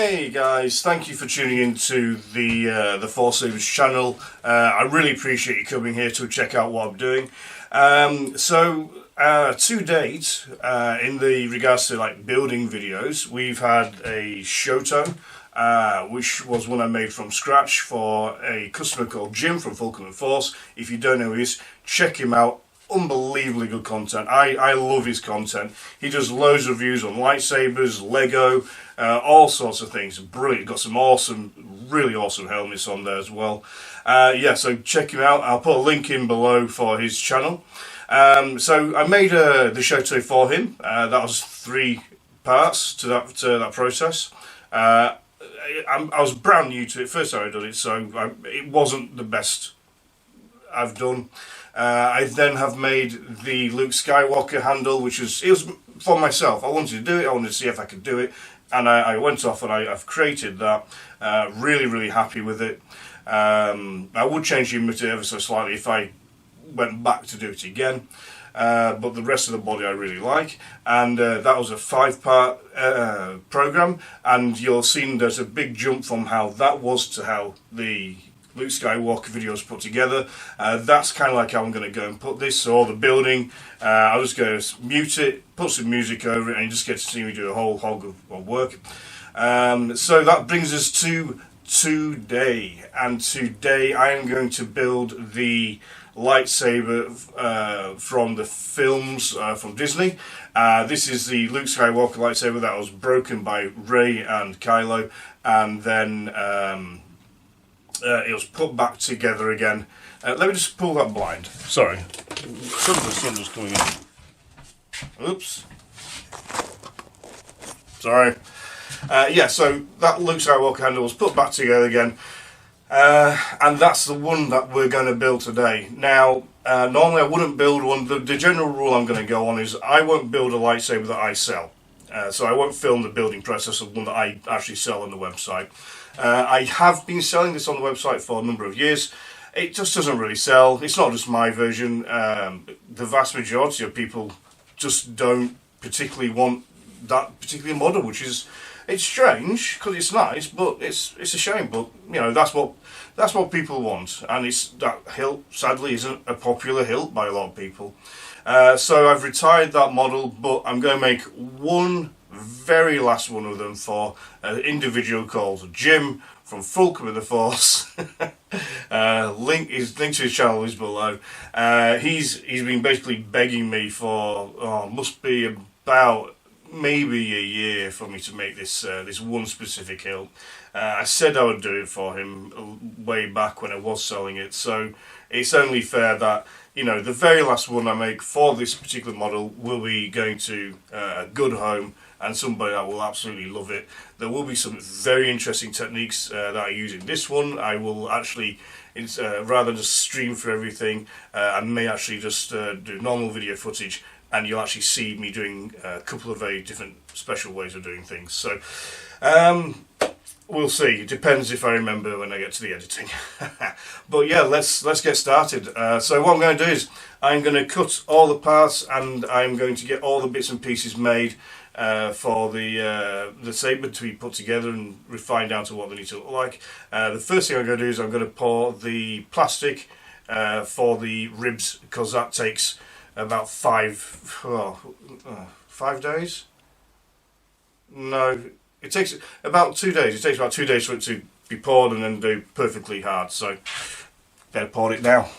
Hey guys, thank you for tuning in to the Force Savers channel. I really appreciate you coming here to check out what I'm doing. To date, in the regards to like building videos, we've had a Shoto, which was one I made from scratch for a customer called Jim from Fulcrum & Force. If you don't know who he is, check him out. Unbelievably good content. I love his content. He does loads of reviews on lightsabers, Lego, all sorts of things. Brilliant. Got some awesome, really awesome helmets on there as well. So check him out. I'll put a link in below for his channel. So I made the Shoto for him. That was 3 parts to that process. I was brand new to it. First time I did it, so it wasn't the best I've done. I then have made the Luke Skywalker handle, which was for myself. I wanted to do it. I wanted to see if I could do it, and I went off and I've created that. Really happy with it. I would change the image ever so slightly if I went back to do it again, but the rest of the body I really like, and that was a 5-part program, and you'll see there's a big jump from how that was to how the Luke Skywalker video is put together. That's kind of like how I'm going to go and put this. So all the building, I'll just go mute it, put some music over it, and you just get to see me do a whole hog of work. So that brings us to today, and today I am going to build the lightsaber from the films from Disney. This is the Luke Skywalker lightsaber that was broken by Rey and Kylo, and then it was put back together again. Let me just pull that blind. Sorry. Some of the sun just coming in. Oops. Sorry. So that Luke Skywalker handle was put back together again. And that's the one that we're going to build today. Now, normally I wouldn't build one. The general rule I'm going to go on is I won't build a lightsaber that I sell. So I won't film the building process of one that I actually sell on the website. I have been selling this on the website for a number of years. It just doesn't really sell. It's not just my version. The vast majority of people just don't particularly want that particular model, which is, it's strange because it's nice, but it's a shame. But you know, that's what people want, and that hilt sadly isn't a popular hilt by a lot of people. So I've retired that model, but I'm going to make one very last one of them for an individual called Jim from Fulcrum & Force. Link to his channel is below. He's been basically begging me for must be about maybe a year for me to make this this one specific hilt. I said I would do it for him way back when I was selling it, so it's only fair that, you know, the very last one I make for this particular model will be going to a good home and somebody that will absolutely love it. There will be some very interesting techniques that I use in this one. I will actually, rather than just stream for everything, I may actually just do normal video footage, and you'll actually see me doing a couple of very different special ways of doing things. So we'll see. It depends if I remember when I get to the editing. But yeah, let's get started. So what I'm going to do is I'm going to cut all the parts, and I'm going to get all the bits and pieces made for the saber to be put together and refined down to what they need to look like. The first thing I'm going to do is I'm going to pour the plastic for the ribs, because that takes about 5 days. No, it takes about 2 days. It takes about 2 days for it to be poured and then do perfectly hard. So better pour it now.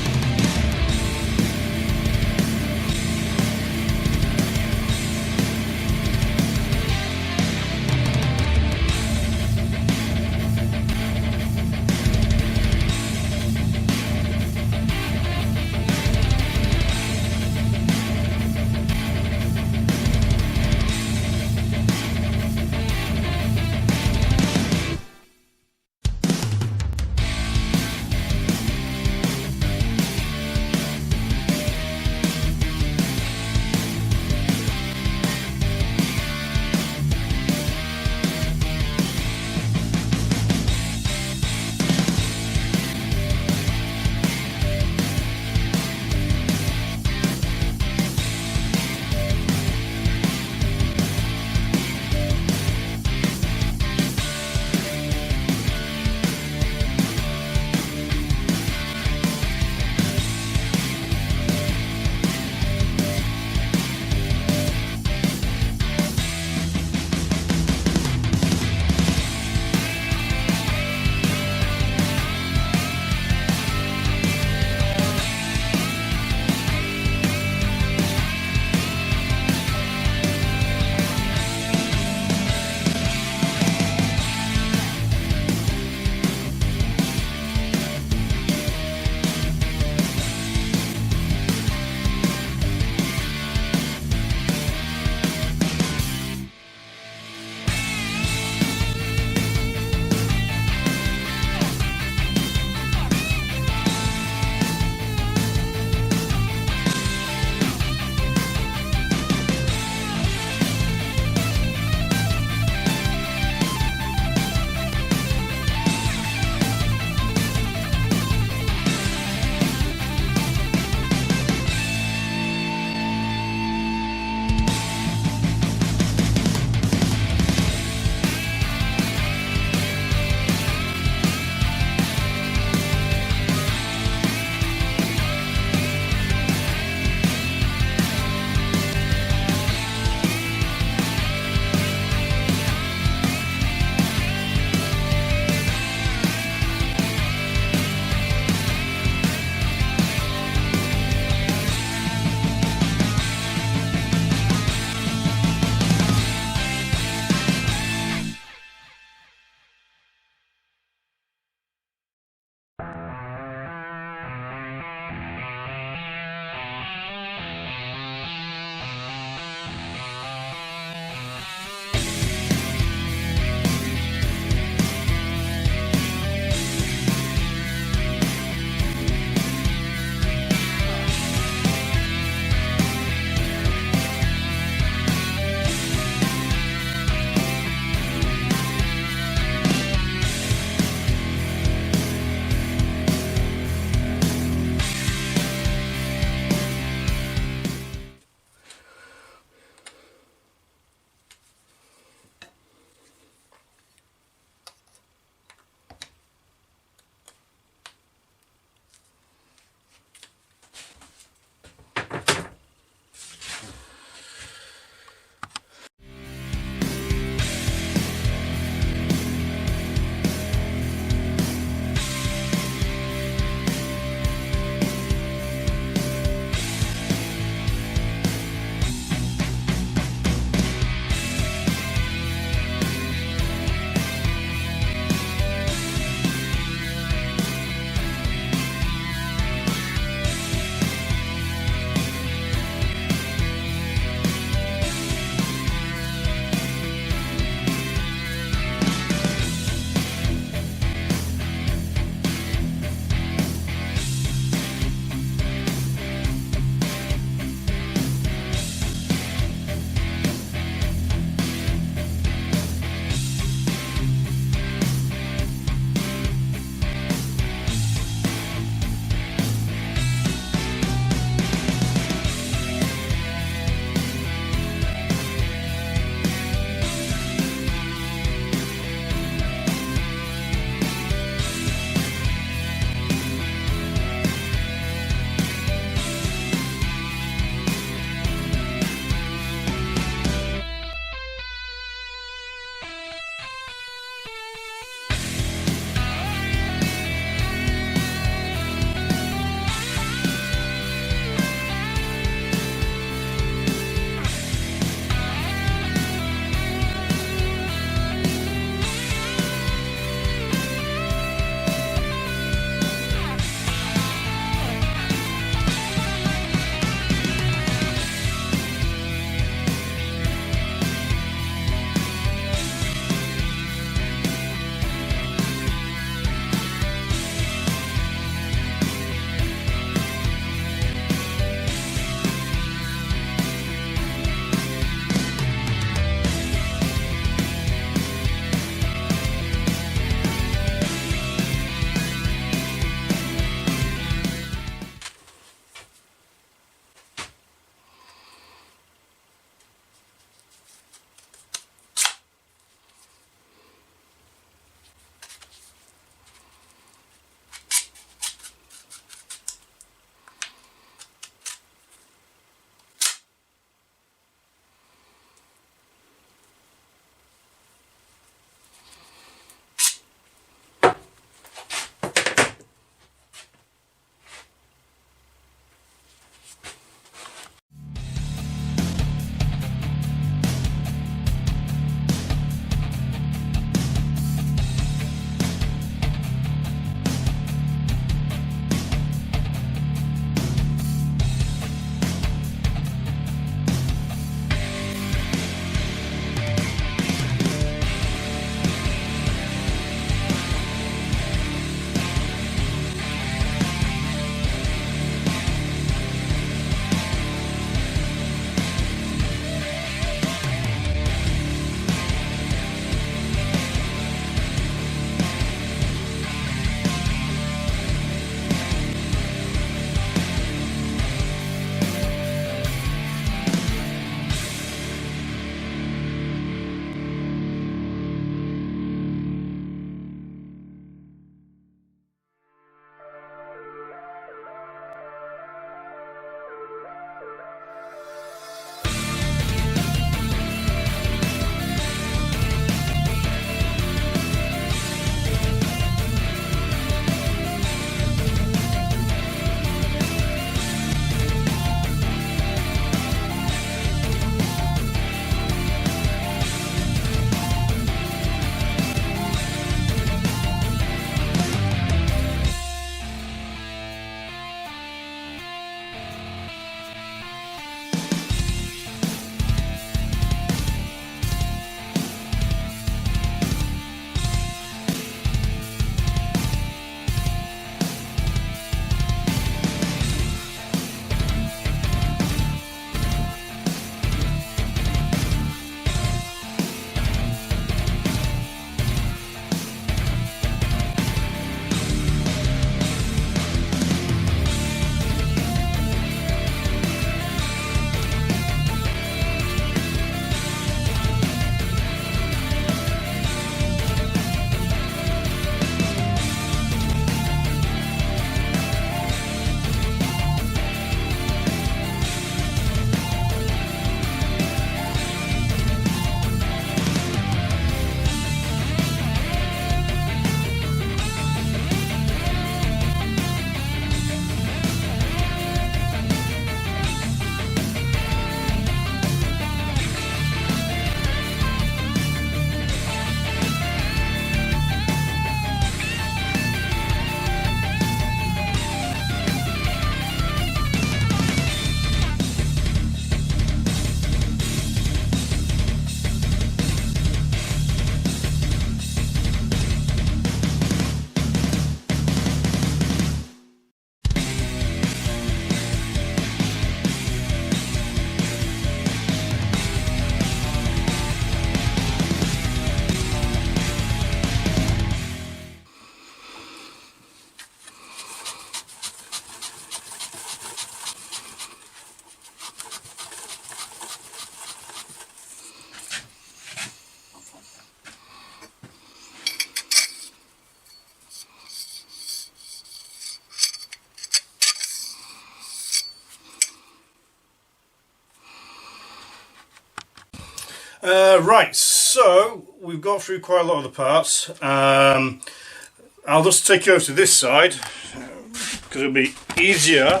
Right, so we've got through quite a lot of the parts. I'll just take you over to this side because it'll be easier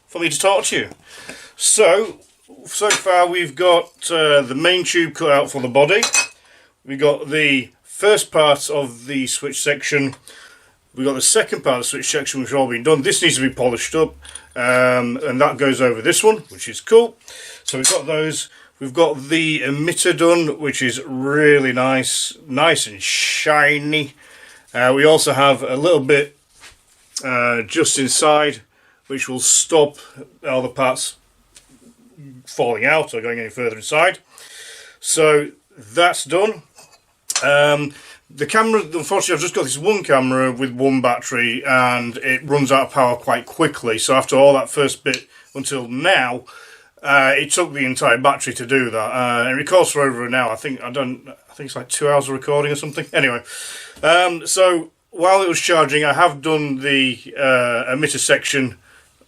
for me to talk to you. So far we've got the main tube cut out for the body. We've got the first part of the switch section. We've got the second part of the switch section, which has all been done. This needs to be polished up, and that goes over this one, which is cool. So we've got those. We've got the emitter done, which is really nice and shiny. We also have a little bit just inside, which will stop all the parts falling out or going any further inside. So that's done. The camera, unfortunately, I've just got this one camera with one battery, and it runs out of power quite quickly. So after all that first bit until now, it took the entire battery to do that. It records for over an hour. I think it's like 2 hours of recording or something. Anyway, so while it was charging, I have done the emitter section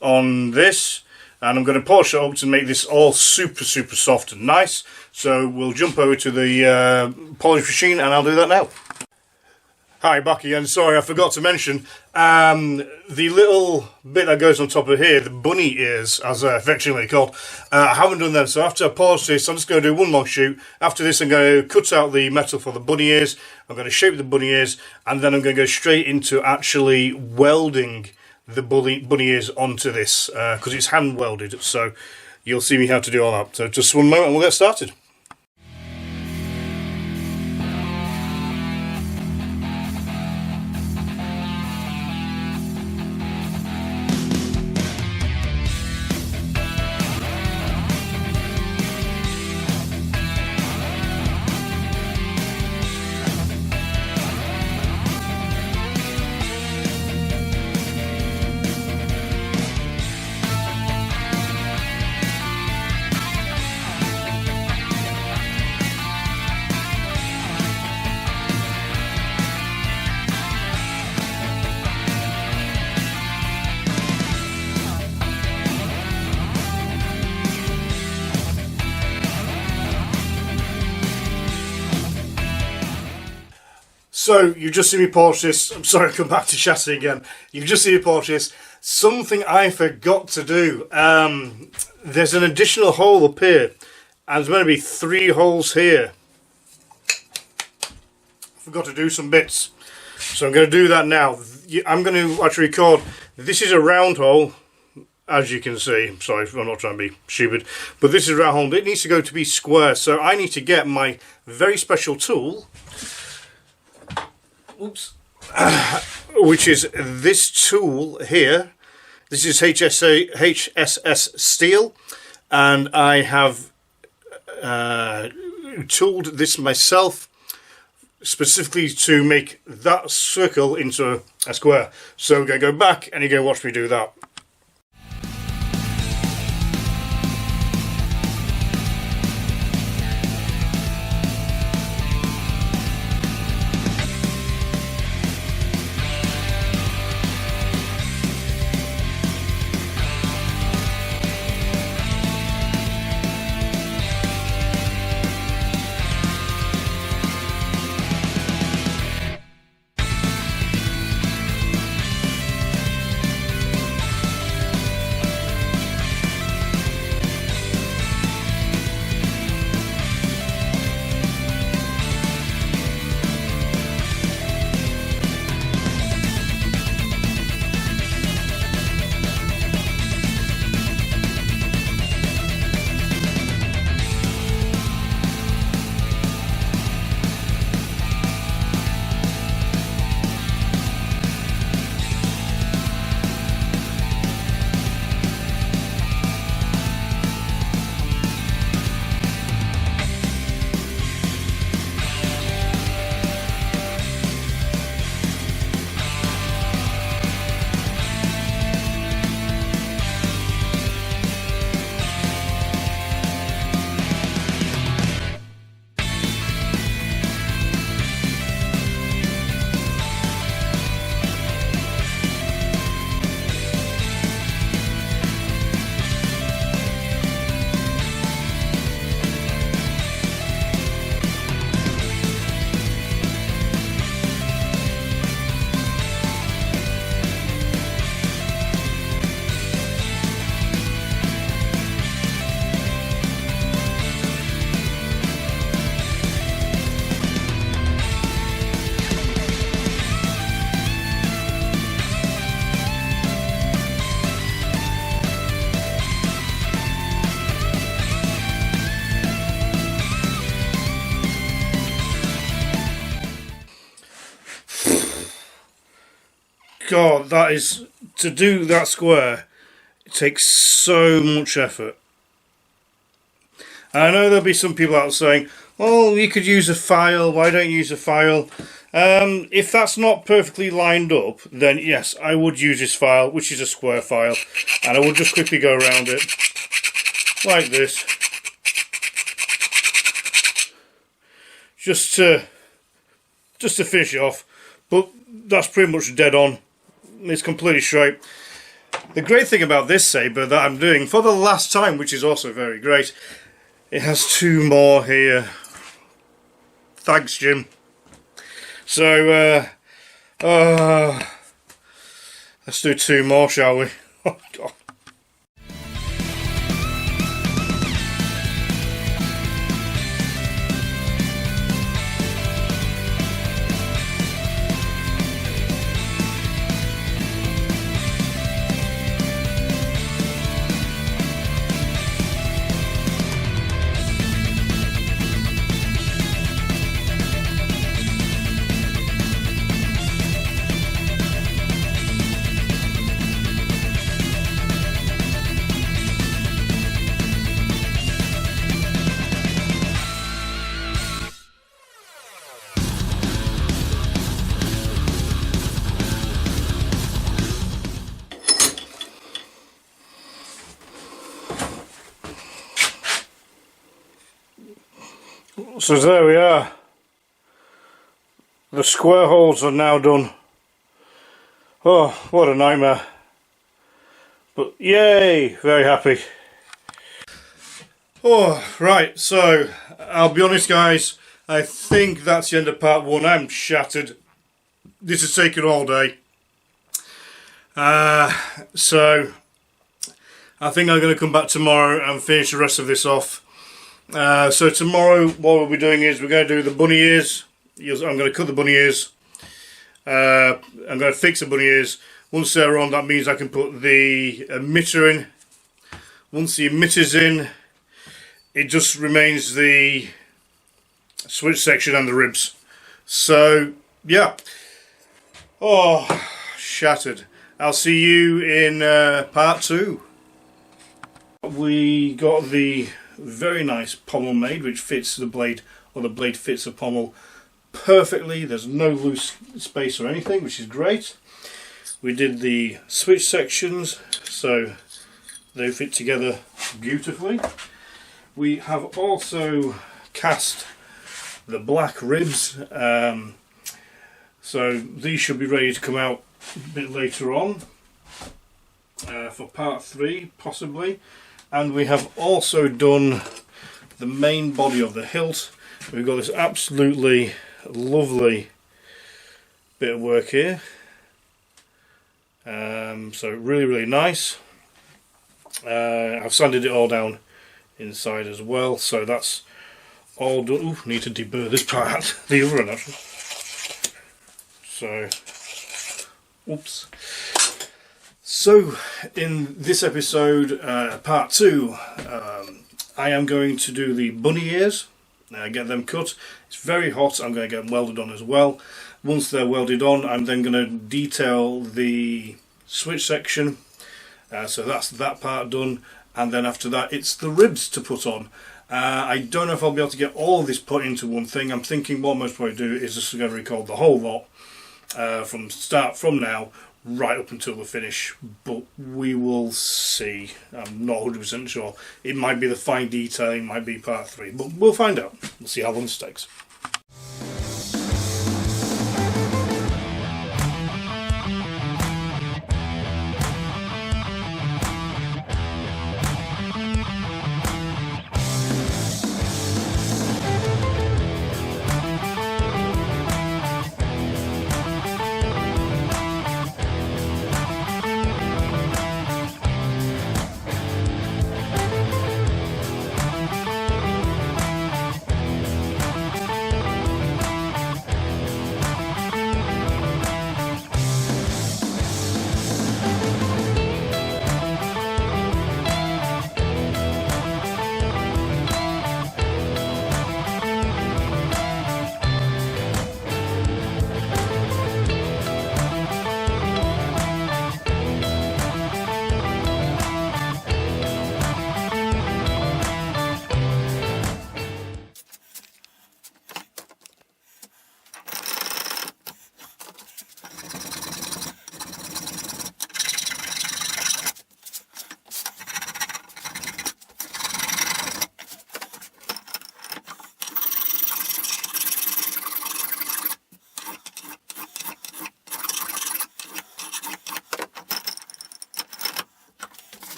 on this, and I'm going to polish it up to make this all super soft and nice. So we'll jump over to the polish machine, and I'll do that now. Hi, back again. Sorry, I forgot to mention the little bit that goes on top of here, the bunny ears, as affectionately called. I haven't done them, so after I polish this, I'm just going to do one long shoot. After this, I'm going to cut out the metal for the bunny ears. I'm going to shape the bunny ears, and then I'm going to go straight into actually welding the bunny ears onto this, because it's hand welded. So you'll see me how to do all that. So just one moment, and we'll get started. So, you've just seen me polish this. I'm sorry, I'll come back to chassis again. You've just seen me polish this. Something I forgot to do. There's an additional hole up here, and there's going to be 3 holes here. I forgot to do some bits. So I'm going to do that now. I'm going to actually record. This is a round hole, as you can see. I'm sorry, I'm not trying to be stupid. But this is a round hole. It needs to go to be square. So I need to get my very special tool. Oops. Which is this tool here. This is HSS steel, and I have tooled this myself specifically to make that circle into a square. So we're going to go back, and you're going to watch me do that. God, that is, to do that square, it takes so much effort. And I know there'll be some people out saying, "Oh, you could use a file. Why don't you use a file?" If that's not perfectly lined up, then yes, I would use this file, which is a square file, and I would just quickly go around it like this, just to finish it off. But that's pretty much dead on. It's completely straight. The great thing about this saber that I'm doing for the last time, which is also very great, it has two more here. Thanks, Jim. So, let's do two more, shall we? Oh, God. So there we are. The square holes are now done. Oh, what a nightmare. But yay, very happy. Oh, right, so I'll be honest guys, I think that's the end of part one. I'm shattered. This has taken all day. So I think I'm going to come back tomorrow and finish the rest of this off. So tomorrow what we'll be doing is we're going to do the bunny ears. I'm going to cut the bunny ears. I'm going to fix the bunny ears. Once they're on, that means I can put the emitter in. Once the emitter's in, it just remains the switch section and the ribs. So yeah. Oh, shattered. I'll see you in part two. We got the very nice pommel made, which fits the blade, or the blade fits the pommel perfectly. There's no loose space or anything, which is great. We did the switch sections, so they fit together beautifully. We have also cast the black ribs, so these should be ready to come out a bit later on for part 3 possibly. And we have also done the main body of the hilt. We've got this absolutely lovely bit of work here, so really nice. I've sanded it all down inside as well, so that's all done. Ooh, need to deburr this part, the other one actually. So, oops. So, in this episode, part 2, I am going to do the bunny ears, get them cut. It's very hot, I'm going to get them welded on as well. Once they're welded on, I'm then going to detail the switch section, so that's that part done, and then after that it's the ribs to put on. I don't know if I'll be able to get all of this put into one thing. I'm thinking what most probably do is just going to record the whole lot from now right up until the finish, but we will see. I'm not 100% sure. It might be the fine detailing, might be part 3, but we'll find out. We'll see how long this takes.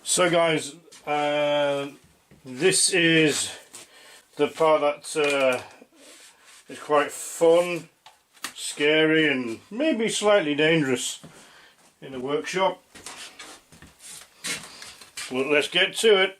So guys, this is the part that is quite fun, scary and maybe slightly dangerous in the workshop. Well, let's get to it.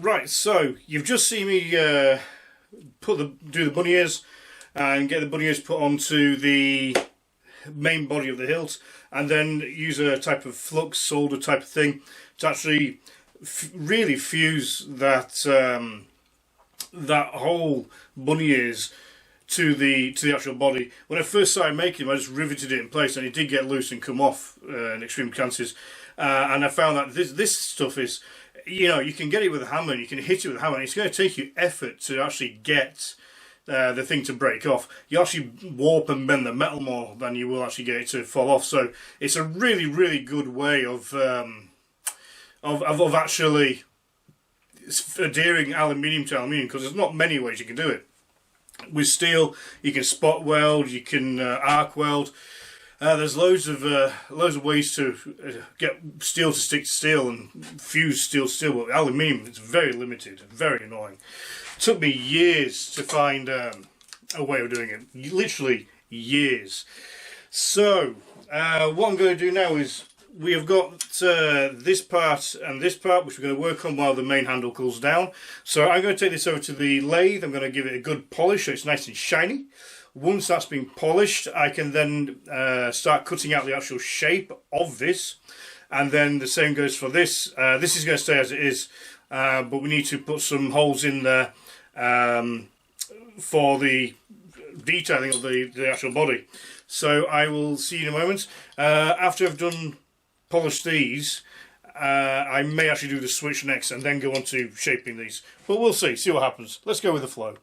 Right, so you've just seen me do the bunny ears and get the bunny ears put onto the main body of the hilt, and then use a type of flux solder type of thing to actually really fuse that that whole bunny ears to the actual body. When I first started making them, I just riveted it in place, and it did get loose and come off in extreme chances. And I found that this stuff is, you know, you can get it with a hammer and you can hit it with a hammer, and it's going to take you effort to actually get the thing to break off. You actually warp and bend the metal more than you will actually get it to fall off. So it's a really, really good way of actually adhering aluminium to aluminium, because there's not many ways you can do it. With steel, you can spot weld, you can arc weld. There's loads of ways to get steel to stick to steel and fuse steel to steel, but aluminium, it's very limited, very annoying. It took me years to find a way of doing it, literally years. So what I'm going to do now is, we have got this part and this part, which we're going to work on while the main handle cools down. So I'm going to take this over to the lathe. I'm going to give it a good polish so it's nice and shiny. Once that's been polished, I can then start cutting out the actual shape of this. And then the same goes for this. This is going to stay as it is, but we need to put some holes in there for the detailing of the actual body. So I will see you in a moment. After I've done polish these, I may actually do the switch next and then go on to shaping these, but we'll see what happens. Let's go with the flow.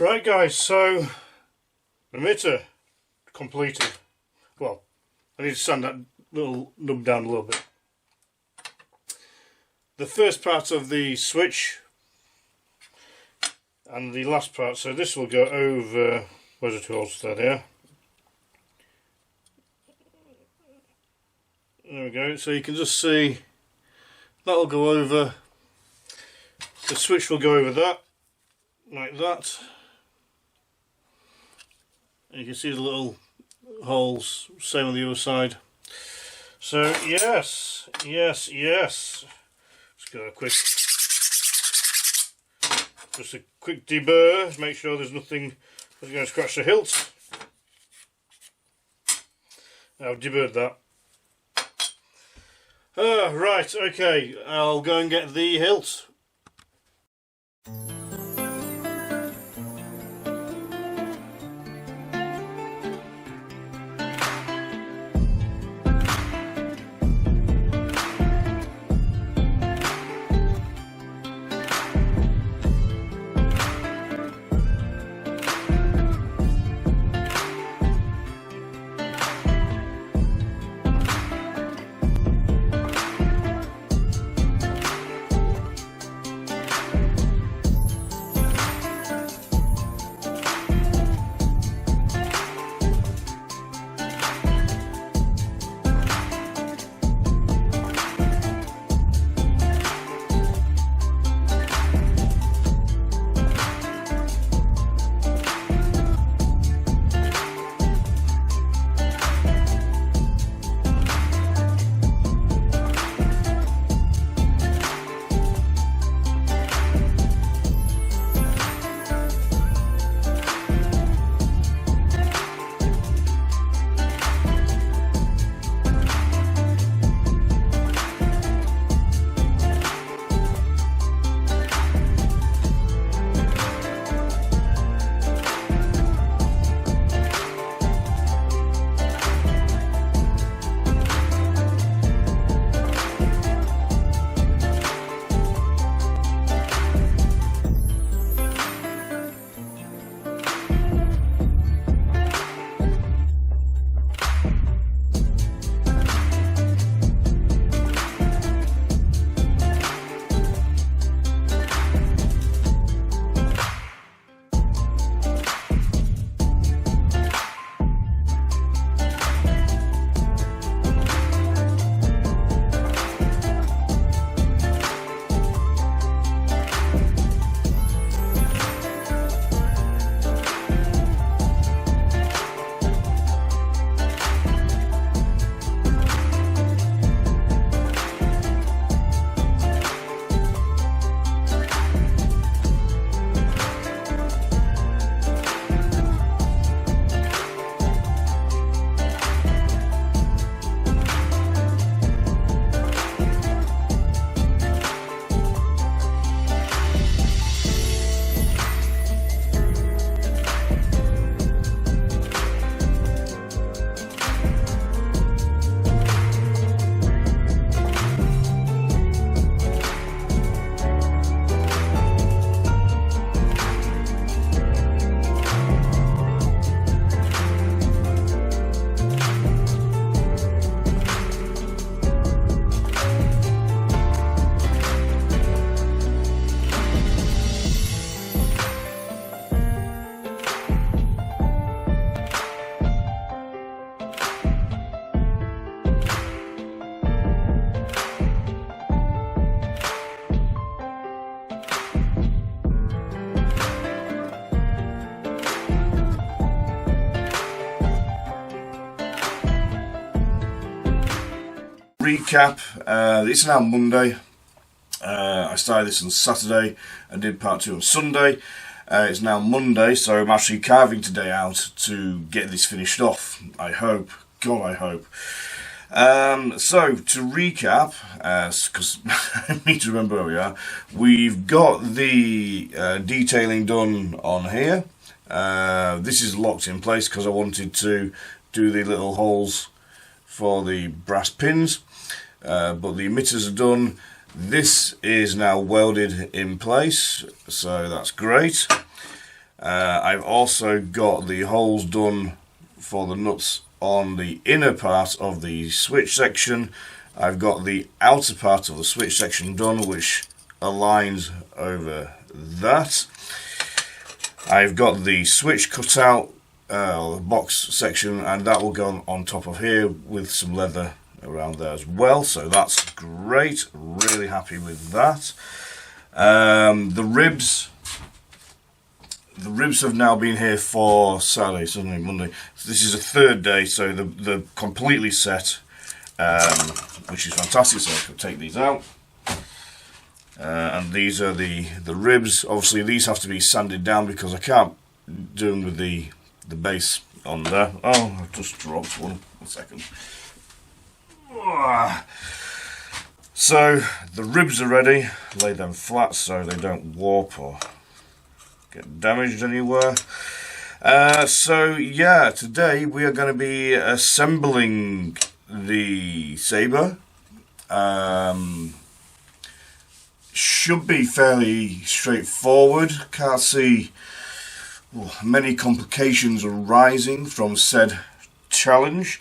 Right guys, so emitter completed. Well, I need to sand that little nub down a little bit. The first part of the switch and the last part, so this will go over, where's the tools there? There we go, so you can just see that'll go over, the switch will go over that, like that. And you can see the little holes, same on the other side. So yes, yes, yes. Just go a quick, just a quick deburr, make sure there's nothing that's going to scratch the hilt. I've deburred that. Right, okay, I'll go and get the hilt. Recap, it's now Monday. I started this on Saturday and did part 2 on Sunday. It's now Monday, so I'm actually carving today out to get this finished off. I hope. God, I hope. So, to recap, because I need to remember where we are, we've got the detailing done on here. This is locked in place because I wanted to do the little holes for the brass pins, but the emitters are done. This is now welded in place, so that's great. I've also got the holes done for the nuts on the inner part of the switch section. I've got the outer part of the switch section done, which aligns over that. I've got the switch cut out, the box section, and that will go on top of here with some leather around there as well, so that's great. Really happy with that. The ribs have now been here for Saturday, Sunday, Monday. So this is a third day, so they're completely set, which is fantastic. So I can take these out. And these are the ribs. Obviously these have to be sanded down because I can't do them with the base on there. Oh, I've just dropped one. 1 second. So the ribs are ready. Lay them flat so they don't warp or get damaged anywhere. So yeah, today we are going to be assembling the saber. Should be fairly straightforward. Can't see many complications arising from said challenge.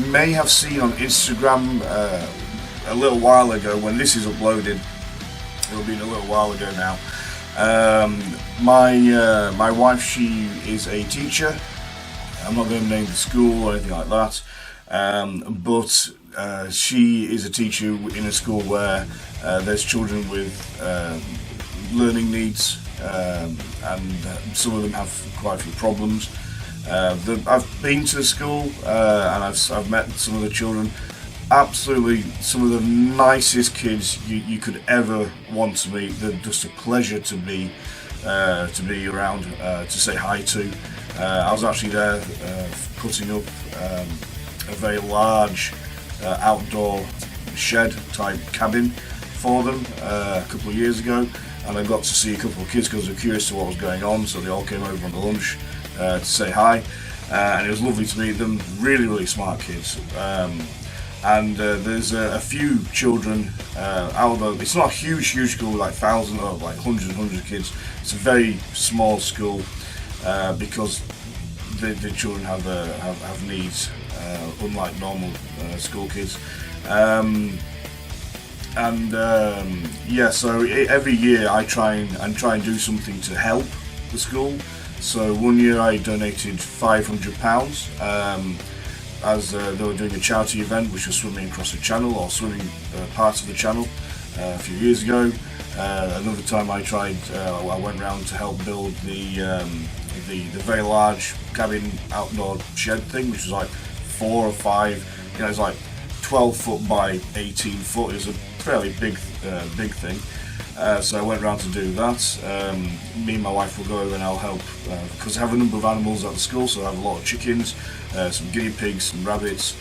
may have seen on Instagram a little while ago, when this is uploaded, it'll be a little while ago now. My wife, she is a teacher. I'm not going to name the school or anything like that, but she is a teacher in a school where there's children with learning needs, and some of them have quite a few problems. I've been to the school and I've met some of the children. Absolutely, some of the nicest kids you could ever want to meet. They're just a pleasure to be around, to say hi to. I was actually there putting up a very large outdoor shed type cabin for them a couple of years ago, and I got to see a couple of kids because they were curious to what was going on, so they all came over on the lunch to say hi, and it was lovely to meet them. Really smart kids. And there's a few children, although it's not a huge school, like thousands or like hundreds of kids. It's a very small school because the children have needs, unlike normal school kids. Yeah, so every year I try and do something to help the school. So one year I donated £500. As they were doing a charity event, which was swimming across the channel, or swimming parts of the channel a few years ago. Another time I went round to help build the very large cabin outdoor shed thing, which was like 4 or 5, it was like 12 foot by 18 foot. It was a fairly big thing. So I went round to do that. Me and my wife will go over and I'll help, because I have a number of animals at the school, so I have a lot of chickens, some guinea pigs, some rabbits.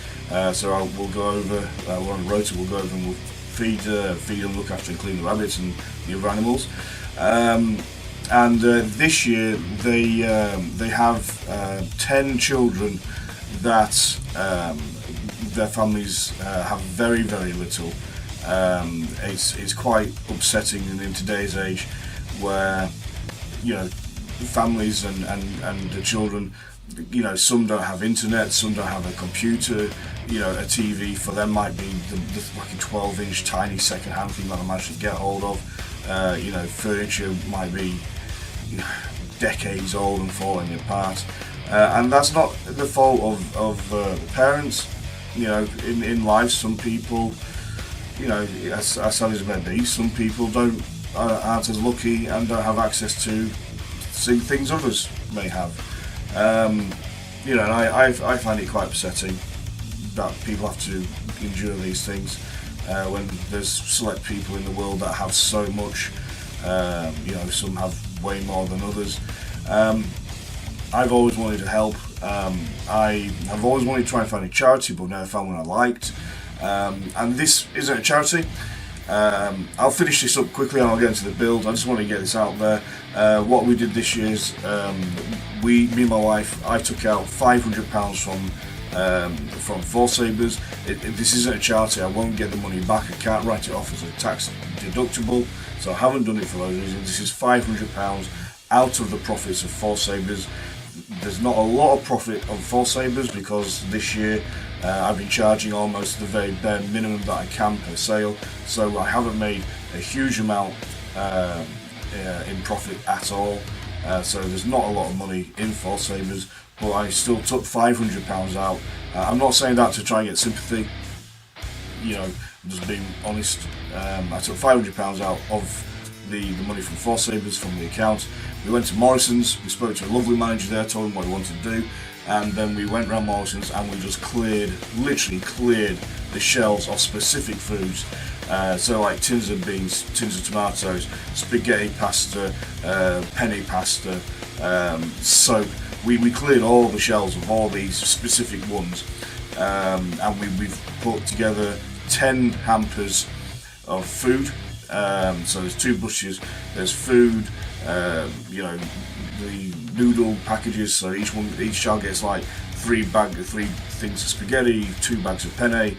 So we'll go over, we're on the rota, we'll go over and we'll feed them, look after and clean the rabbits and the other animals. And this year they have 10 children that their families have very little. It's quite upsetting in today's age, where families and the children, some don't have internet, some don't have a computer, a TV for them might be like a 12-inch tiny second-hand thing that I managed to get hold of. Furniture might be decades old and falling apart, and that's not the fault of the parents. In life, some people, as sad as it may be, some people aren't as lucky and don't have access to see things others may have. And I find it quite upsetting that people have to endure these things when there's select people in the world that have so much. Some have way more than others. I've always wanted to help. I have always wanted to try and find a charity, but never found one I liked. And this isn't a charity. I'll finish this up quickly and I'll get into the build. I just want to get this out there. What we did this year is, me and my wife, I took out £500 from Force Sabers. This isn't a charity. I won't get the money back. I can't write it off as a tax deductible, so I haven't done it for those reasons. This is £500 out of the profits of Force Sabers. There's not a lot of profit on Force Sabers because this year I've been charging almost the very bare minimum that I can per sale, so I haven't made a huge amount in profit at all. So there's not a lot of money in Force Sabers, but I still took £500 out. I'm not saying that to try and get sympathy, I'm just being honest. I took £500 out of the money from Force Sabers from the account. We went to Morrison's, we spoke to a lovely manager there, told him what he wanted to do, and then we went round Morrison's and we just literally cleared the shelves of specific foods. So like tins of beans, tins of tomatoes, spaghetti pasta, penne pasta, soap. We cleared all the shelves of all these specific ones, and we've put together 10 hampers of food. So there's 2 bushes, there's food, the noodle packages, so each child gets like 3 things of spaghetti, 2 bags of penne,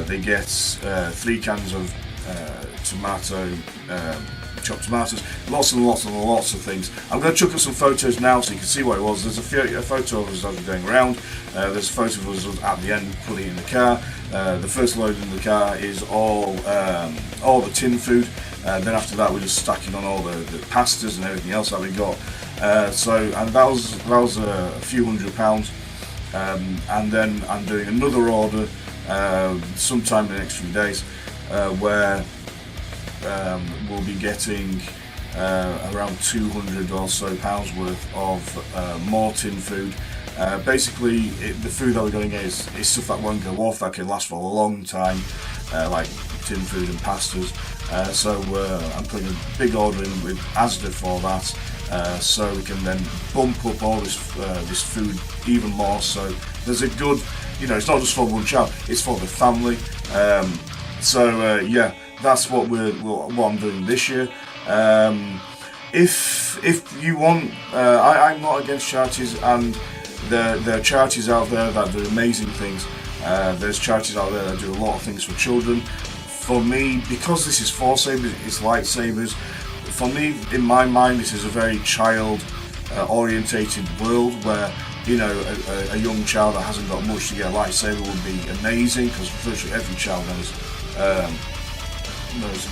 they get 3 cans of tomato, chopped tomatoes, lots and lots and lots of things. I'm going to chuck up some photos now so you can see what it was. There's a photo of us as we're going around. There's a photo of us at the end putting it in the car. The first load in the car is all the tin food. Then after that we're just stacking on all the pastas and everything else that we got. And that was a few £100. And then I'm doing another order sometime in the next few days where we'll be getting around 200 or so pounds worth of more tin food. Basically, the food that we're going to get is stuff that won't go off, that can last for a long time, like tin food and pastas. So I'm putting a big order in with Asda for that, so we can then bump up all this food even more. So there's a good, it's not just for one child, it's for the family. Yeah, that's what I'm doing this year. If you want, I'm not against charities, and there are charities out there that do amazing things. There's charities out there that do a lot of things for children. For me, because this is Force Sabers, it's lightsabers. For me, in my mind, this is a very child-orientated world where a young child that hasn't got much to get a lightsaber would be amazing, because virtually every child knows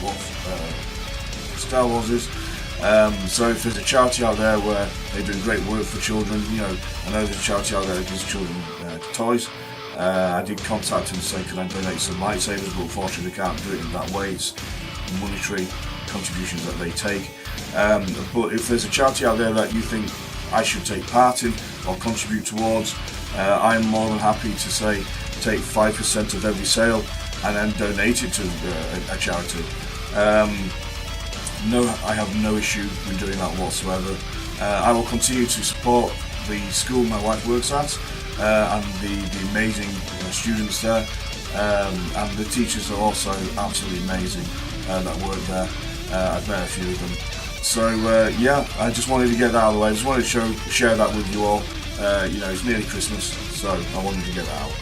what Star Wars is. So if there's a charity out there where they do great work for children, I know there's a charity out there that gives children toys. I did contact them and say, can I donate some lightsabers, but unfortunately they can't do it in that way. It's monetary contributions that they take. But if there's a charity out there that you think I should take part in or contribute towards, I'm more than happy to say take 5% of every sale and then donate it to a charity. No, I have no issue with doing that whatsoever. I will continue to support the school my wife works at and the amazing students there, and the teachers are also absolutely amazing that work there. I've met a few of them. So yeah, I just wanted to get that out of the way. I just wanted to share that with you all. It's nearly Christmas, so I wanted to get that out.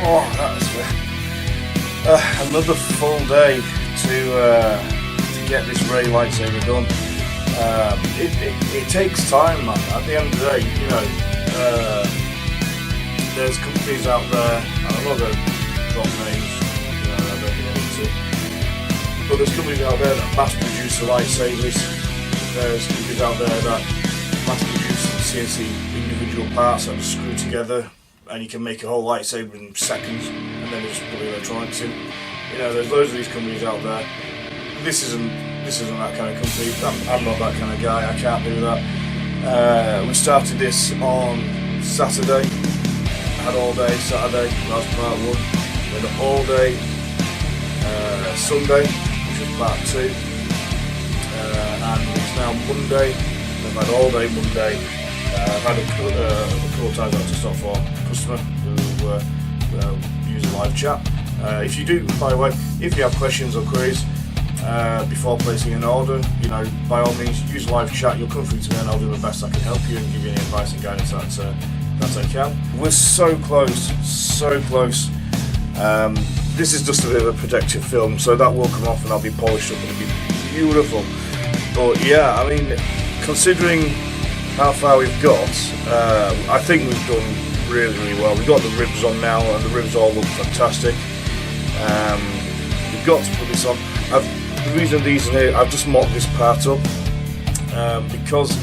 Oh, that was another full day to get this Rey lightsaber done. It takes time, man. At the end of the day, you know, there's companies out there, and I'm not going to drop names, you know, I don't think I need to, but there's companies out there that mass produce the lightsabers. There's companies out there that mass produce CNC individual parts that are screwed together, and you can make a whole lightsaber in seconds, and then just put the electronics in. You know, there's loads of these companies out there. This isn't that kind of company. I'm not that kind of guy. I can't do that. We started this on Saturday. Had all day Saturday. That was part one. We had all day Sunday, which was part two. And it's now Monday. We've had all day Monday. I've had a couple of times I had to stop for a customer who use a live chat. If you do, by the way, if you have questions or queries before placing an order, you know, by all means use live chat. You'll come through to me and I'll do the best I can help you and give you any advice and guidance that I can. We're so close, so close. This is just a bit of a protective film, so that will come off and I'll be polished up and it'll be beautiful. But yeah, I mean, considering how far we've got, I think we've done really, really well. We've got the ribs on now and the ribs all look fantastic. We've got to put this on. The reason these are here, I've just mocked this part up because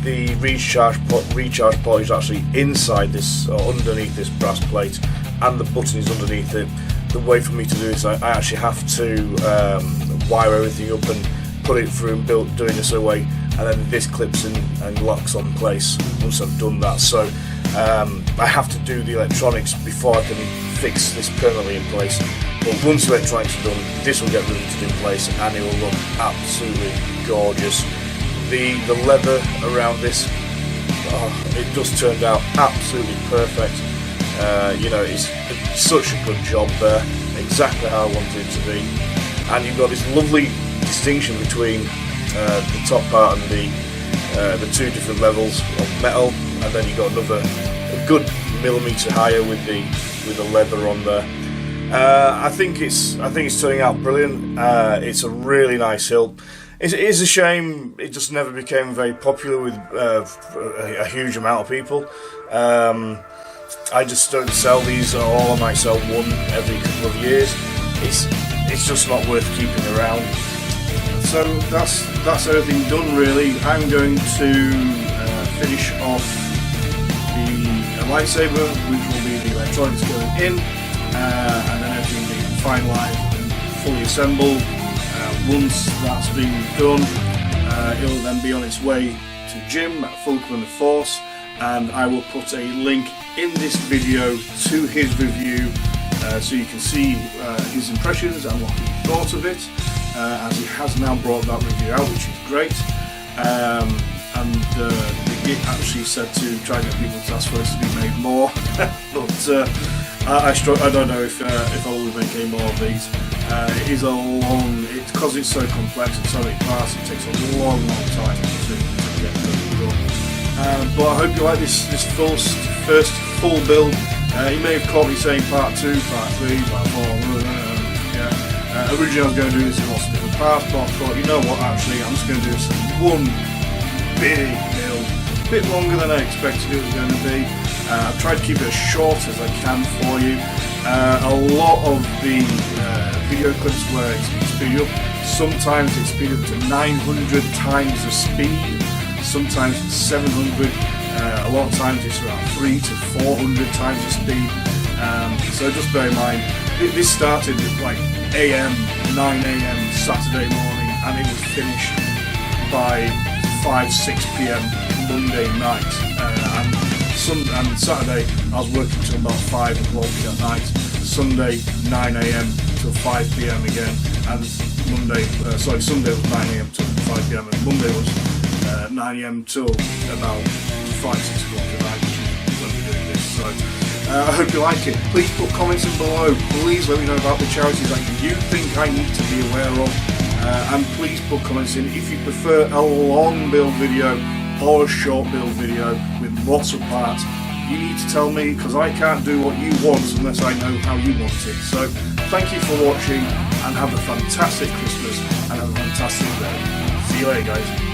the recharge port is actually inside this, or underneath this brass plate, and the button is underneath it. The way for me to do this, I actually have to wire everything up and put it through and doing this away, and then this clips in and locks on place once I've done that. So I have to do the electronics before I can fix this permanently in place. But once the electronics are done, this will get riveted in place and it will look absolutely gorgeous. The leather around this, it just turned out absolutely perfect. You know, it's such a good job there, exactly how I wanted it to be. And you've got this lovely distinction between the top part and the two different levels of metal, and then you've got a good millimetre higher with the leather on there. I think it's turning out brilliant. It's a really nice hilt. It is a shame it just never became very popular with a huge amount of people. I just don't sell these at all. I might sell one every couple of years. It's just not worth keeping around. So that's everything done really. I'm going to finish off the lightsaber, which will be the electronics going in, and then everything being finalised and fully assembled. Once that's been done, it'll then be on its way to Jim at Fulcrum & Force, and I will put a link in this video to his review so you can see his impressions and what he thought of it, as he has now brought that review out, which is great. And the git actually said to try and get people to ask for this to be made more, but I don't know if I will make any more of these. It is a long, because it's so complex and so many parts, it takes a long time to get done. But I hope you like this first full build. You may have caught me saying part 2, part 3, part 4, yeah. Originally I was going to do this in lots of different parts, but I thought, you know what, actually I'm just going to do this in one big build, a bit longer than I expected it was going to be. I've tried to keep it as short as I can for you. A lot of the video clips where it's speed up, sometimes it's speed up to 900 times the speed, sometimes it's 700, a lot of times it's around 300 to 400 times the speed. So just bear in mind, this started at like 9 AM Saturday morning, and it was finished by 5-6 PM Monday night. And Saturday I was working till about 5 o'clock at night. Sunday 9 AM till 5 PM again, and Sunday was 9 AM till 5 PM, and Monday was 9 AM till about 5-6 o'clock at night, which is when we're doing this. So I hope you like it. Please put comments in below. Please let me know about the charities that you think I need to be aware of, and please put comments in if you prefer a long build video or a short build video with lots of parts. You need to tell me, because I can't do what you want unless I know how you want it. So thank you for watching, and have a fantastic Christmas and have a fantastic day. See you later, guys.